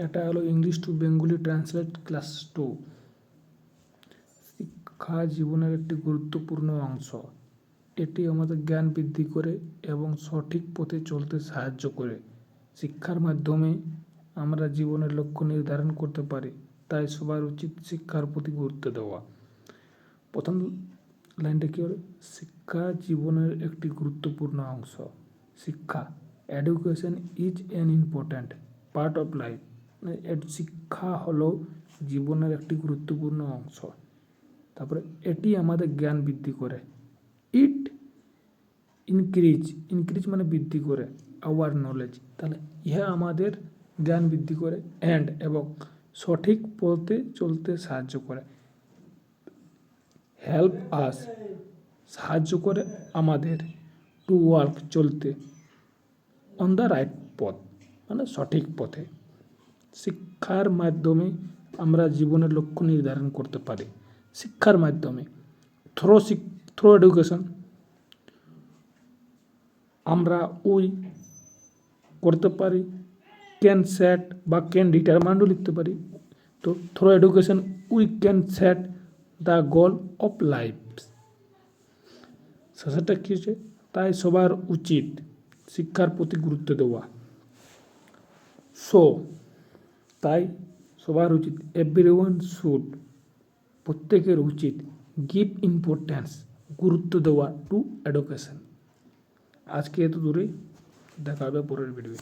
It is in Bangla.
এটা হলো English to Bengali translate class 2। শিক্ষা জীবনের একটি গুরুত্বপূর্ণ অংশ। এটি আমাদের জ্ঞান বৃদ্ধি করে এবং সঠিক পথে চলতে সাহায্য করে। শিক্ষার মাধ্যমে আমরা জীবনের লক্ষ্য নির্ধারণ করতে পারি, তাই সবার উচিত শিক্ষার প্রতি গুরুত্ব দেওয়া। প্রথম লাইনটা কী হলো? শিক্ষা জীবনের একটি গুরুত্বপূর্ণ অংশ। শিক্ষা, education is an important part of life. শিক্ষা হলো জীবনের একটি গুরুত্বপূর্ণ অংশ। তারপরে এটি আমাদের জ্ঞান বৃদ্ধি করে। ইট ইনক্রিজ মানে বৃদ্ধি করে আওয়ার নলেজ। তাহলে ইহা আমাদের জ্ঞান বৃদ্ধি করে এবং সঠিক পথে চলতে সাহায্য করে। হেল্প আস, সাহায্য করে আমাদের টু ওয়ার্ক, চলতে অন দ্য রাইট পথ, মানে সঠিক পথে। শিক্ষার মাধ্যমে আমরা জীবনের লক্ষ্য নির্ধারণ করতে পারি। শিক্ষার মাধ্যমে থ্রো এডুকেশন আমরা করতে পারি। ক্যান সেট বা ক্যান ডিটারমাইন্ডও লিখতে পারি। তো through education we can set the goal of life. শেষেরটা কী হচ্ছে? তাই সবার উচিত শিক্ষার প্রতি গুরুত্ব দেওয়া। তাই সবার উচিত, এভরিওয়ান শুড, প্রত্যেকের উচিত, গিভ ইম্পর্ট্যান্স, গুরুত্ব দেওয়া টু এডুকেশন। আজকে এত দূরে, দেখা হবে পরের ভিডিও।